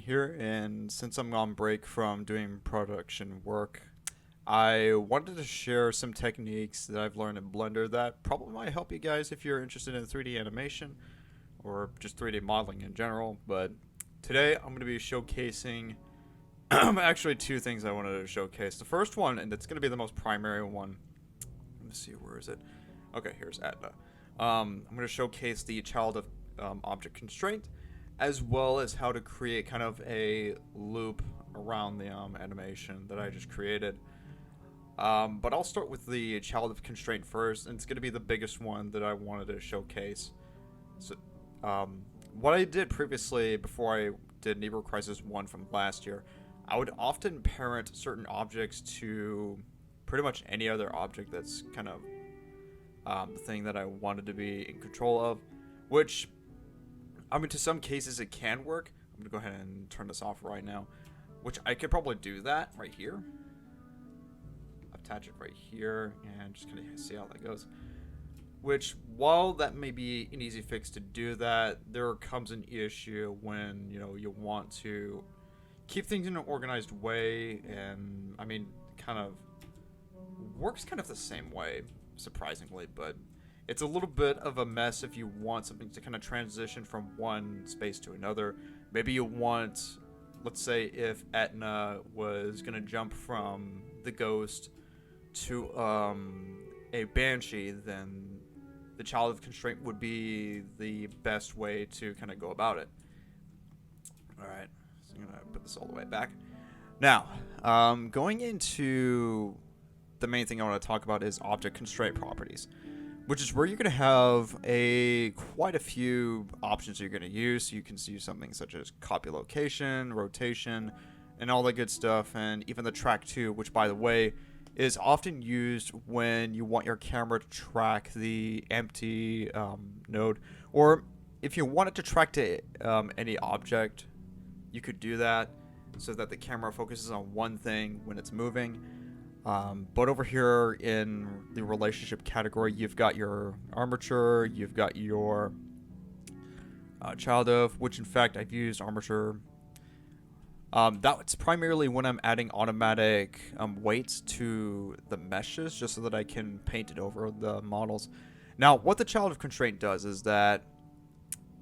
here, and since I'm on break from doing production work, I wanted to share some techniques that I've learned in Blender that probably might help you guys if you're interested in 3D animation or just 3D modeling in general. But today I'm going to be showcasing actually two things I wanted to showcase. The first one, and it's going to be the most primary one. Let me see, where is it? Okay, here's Atna. I'm going to showcase the Child of Object Constraint, as well as how to create kind of a loop around the animation that I just created. But I'll start with the Child of Constraint first, and it's going to be the biggest one that I wanted to showcase. So, what I did previously, before I did Nibiru Crisis 1 from last year, I would often parent certain objects to pretty much any other object that's kind of the thing that I wanted to be in control of, which, I mean, to some cases it can work. I'm going to go ahead and turn this off right now, which I could probably do that right here. Attach it right here and just kind of see how that goes. Which, while that may be an easy fix to do that, there comes an issue when, you want to keep things in an organized way, and, I mean, kind of works kind of the same way, surprisingly, but it's a little bit of a mess if you want something to kind of transition from one space to another. Maybe you want, let's say, if Etna was going to jump from the ghost to a banshee, then the Child of Constraint would be the best way to kind of go about it. Alright, so I'm going to put this all the way back. Now, going into the main thing I want to talk about is object constraint properties, which is where you're going to have quite a few options you're going to use. So you can use something such as copy location, rotation, and all that good stuff, and even the track 2, which, by the way, is often used when you want your camera to track the empty node, or if you want it to track to any object, you could do that so that the camera focuses on one thing when it's moving. But over here in the relationship category, you've got your armature, you've got your child of, which in fact I've used armature. That's primarily when I'm adding automatic weights to the meshes, just so that I can paint it over the models. Now, what the Child of Constraint does is that,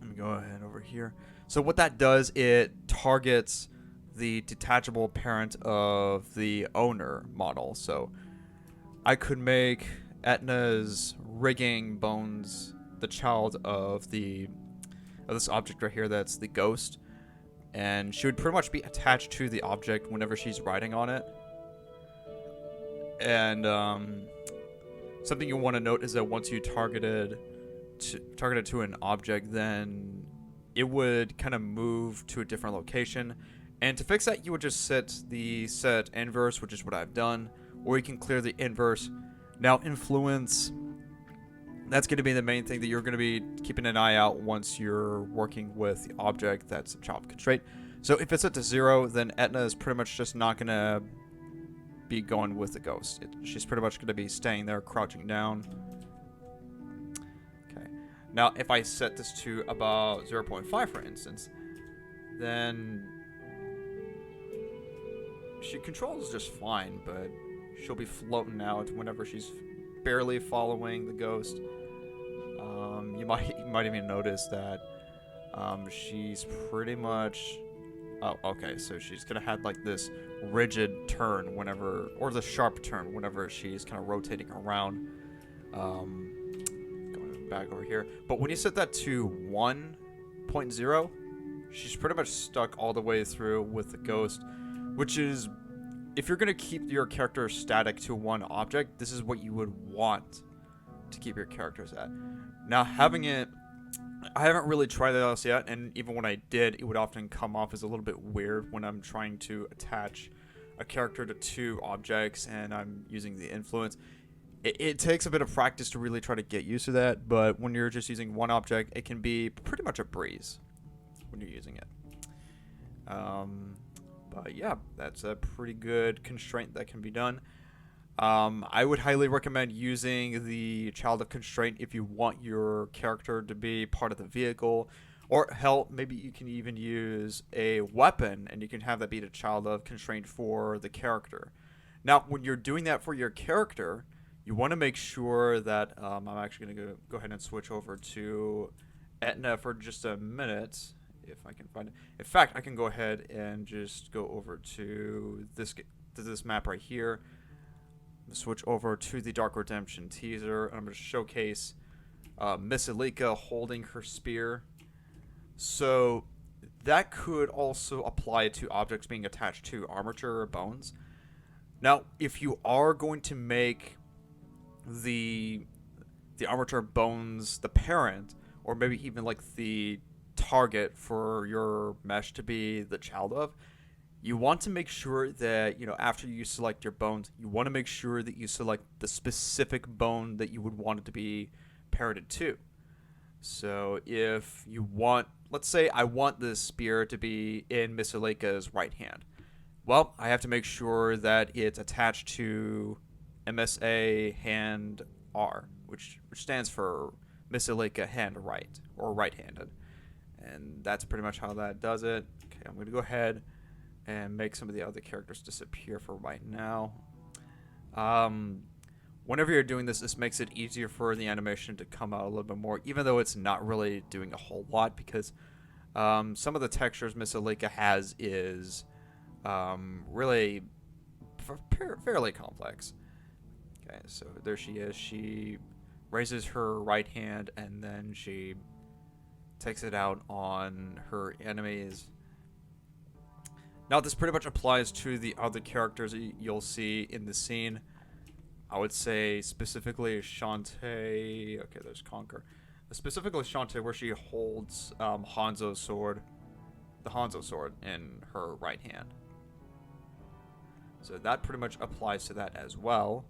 let me go ahead over here. So what that does, it targets the detachable parent of the owner model. So I could make Etna's rigging bones the child of this object right here, that's the ghost, and she would pretty much be attached to the object whenever she's riding on it. And something you want to note is that once you target it to an object, then it would kind of move to a different location. And to fix that, you would just set the set inverse, which is what I've done, or you can clear the inverse. Now, influence, that's going to be the main thing that you're going to be keeping an eye out once you're working with the object that's a Child of Constraint. So if it's set to 0, then Etna is pretty much just not going to be going with the ghost. She's pretty much going to be staying there, crouching down. Okay. Now, if I set this to about 0.5, for instance, then she controls just fine, but she'll be floating out whenever she's barely following the ghost. You might even notice that she's pretty much... Oh, okay, so she's gonna have like this rigid turn whenever, or the sharp turn whenever she's kind of rotating around. Going back over here. But when you set that to 1.0, she's pretty much stuck all the way through with the ghost, which is, if you're going to keep your character static to one object, this is what you would want to keep your characters at. Now, having it, I haven't really tried that else yet, and even when I did, it would often come off as a little bit weird when I'm trying to attach a character to two objects and I'm using the influence. It takes a bit of practice to really try to get used to that, but when you're just using one object, it can be pretty much a breeze when you're using it. But yeah, that's a pretty good constraint that can be done. I would highly recommend using the Child of Constraint if you want your character to be part of the vehicle, Or hell, maybe you can even use a weapon and you can have that be the child of constraint for the character. Now, when you're doing that for your character, you want to make sure that I'm actually going to go ahead and switch over to Etna for just a minute, if I can find it. In fact, I can go ahead and just go over to this map right here. Switch over to the Dark Redemption teaser. I'm going to showcase Miss Alika holding her spear. So that could also apply to objects being attached to armature or bones. Now, if you are going to make the armature bones the parent, or maybe even like the target for your mesh to be the child of, you want to make sure that, you know, after you select your bones, you want to make sure that you select the specific bone that you would want it to be parented to. So if you want, let's say I want this spear to be in Miss Alika's right hand. Well, I have to make sure that it's attached to MSA hand R, which stands for Miss Alika hand right, or right-handed. And that's pretty much how that does it. Okay, I'm going to go ahead and make some of the other characters disappear for right now. Whenever you're doing this, this makes it easier for the animation to come out a little bit more, even though it's not really doing a whole lot, because some of the textures Miss Alika has is really fairly complex. Okay, so there she is. She raises her right hand and then she takes it out on her enemies. Now, this pretty much applies to the other characters you'll see in the scene. I would say specifically Shantae. Okay, there's Conquer. Specifically Shantae, where she holds Hanzo's sword, the Hanzo sword, in her right hand. So that pretty much applies to that as well.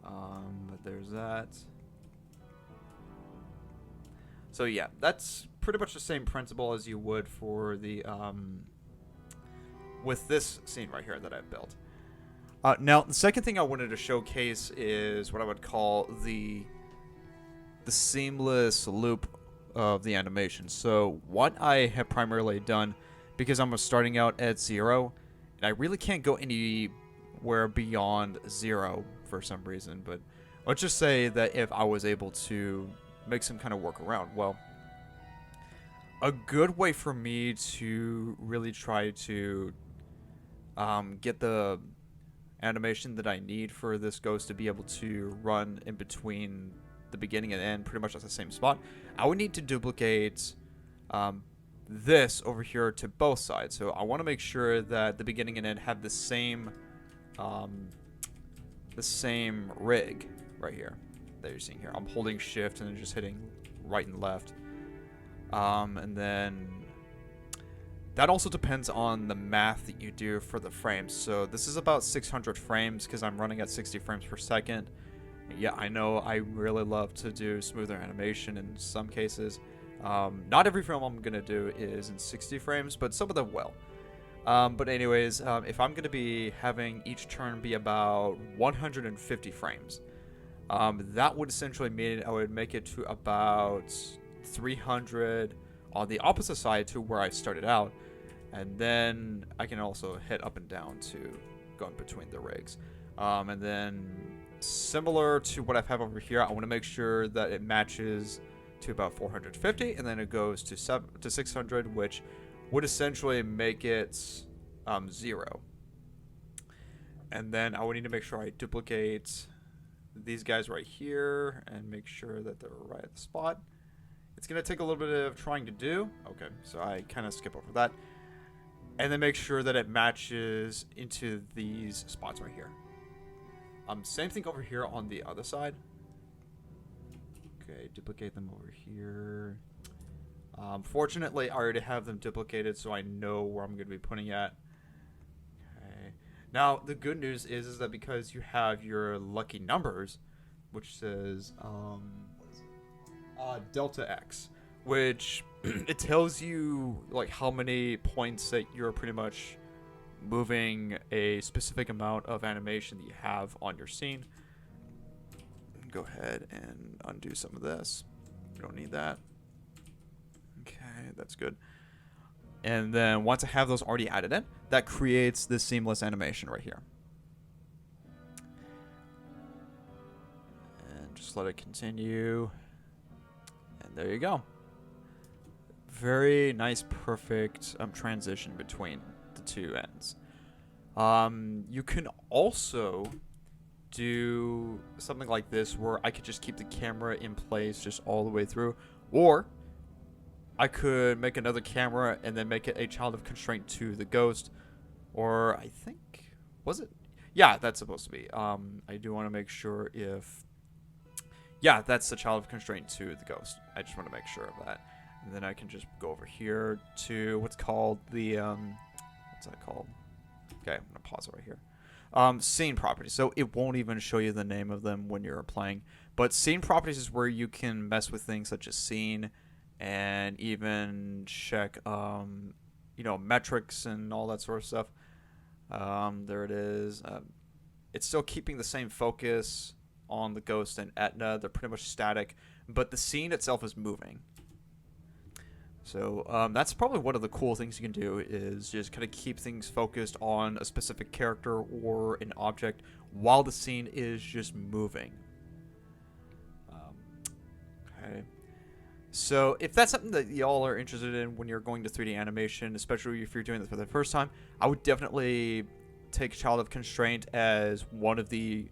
But there's that. So yeah, that's pretty much the same principle as you would for the with this scene right here that I've built. Now, the second thing I wanted to showcase is what I would call the seamless loop of the animation. So what I have primarily done, because I'm starting out at 0, and I really can't go anywhere beyond 0 for some reason, but let's just say that if I was able to make some kind of workaround, well, a good way for me to really try to get the animation that I need for this ghost to be able to run in between the beginning and end pretty much at the same spot, I would need to duplicate this over here to both sides. So I want to make sure that the beginning and end have the same rig right here that you're seeing here. I'm holding shift and then just hitting right and left. And then that also depends on the math that you do for the frames. So this is about 600 frames because I'm running at 60 frames per second. Yeah, I know I really love to do smoother animation in some cases. Not every film I'm going to do is in 60 frames, but some of them will. But anyways, if I'm going to be having each turn be about 150 frames, that would essentially mean I would make it to about 300 on the opposite side to where I started out, and then I can also hit up and down to go in between the rigs. And then similar to what I have over here, I want to make sure that it matches to about 450, and then it goes to 600, which would essentially make it 0. And then I would need to make sure I duplicate these guys right here and make sure that they're right at the spot. It's going to take a little bit of trying to do. Okay, so I kind of skip over that. And then make sure that it matches into these spots right here. Same thing over here on the other side. Okay, duplicate them over here. Fortunately, I already have them duplicated, so I know where I'm going to be putting it. Okay. Now, the good news is that because you have your lucky numbers, which says Delta X, which it tells you like how many points that you're pretty much moving a specific amount of animation that you have on your scene. Go ahead and undo some of this. We don't need that. Okay, that's good. And then once I have those already added in, that creates this seamless animation right here. And just let it continue. And there you go. Very nice, perfect transition between the two ends. You can also do something like this where I could just keep the camera in place just all the way through, or I could make another camera and then make it a Child of Constraint to the ghost, or I think, was it? Yeah, that's supposed to be. I do want to make sure if, yeah, that's the Child of Constraint to the ghost. I just want to make sure of that. And then I can just go over here to what's called the, what's that called? Okay, I'm going to pause it right here. Scene properties. So it won't even show you the name of them when you're playing. But scene properties is where you can mess with things such as scene and even check, you know, metrics and all that sort of stuff. There it is. It's still keeping the same focus on the ghost and Etna. They're pretty much static, but the scene itself is moving. So that's probably one of the cool things you can do is just kind of keep things focused on a specific character or an object while the scene is just moving. Okay. So if that's something that y'all are interested in when you're going to 3D animation, especially if you're doing this for the first time, I would definitely take Child of Constraint as one of the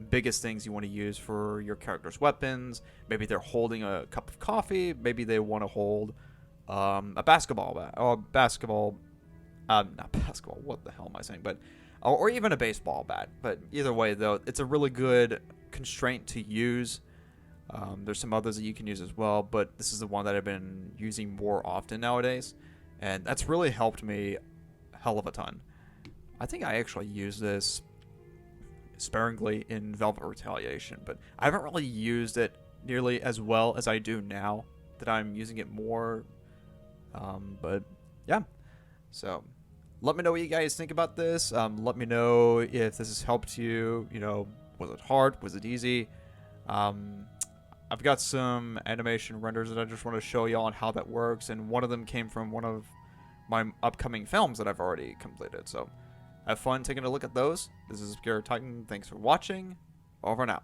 biggest things you want to use for your character's weapons. Maybe they're holding a cup of coffee. Maybe they want to hold a basketball bat, or basketball, not basketball, what the hell am I saying, but, or even a baseball bat. But either way, though, it's a really good constraint to use. There's some others that you can use as well, but this is the one that I've been using more often nowadays, and that's really helped me a hell of a ton. I think I actually use this sparingly in Velvet Retaliation, but I haven't really used it nearly as well as I do now that I'm using it more. But yeah, so let me know what you guys think about this. Let me know if this has helped you. You know, was it hard? Was it easy? I've got some animation renders that I just want to show you on how that works, and one of them came from one of my upcoming films that I've already completed. So have fun taking a look at those. This is Garrett Titan. Thanks for watching. Over and out.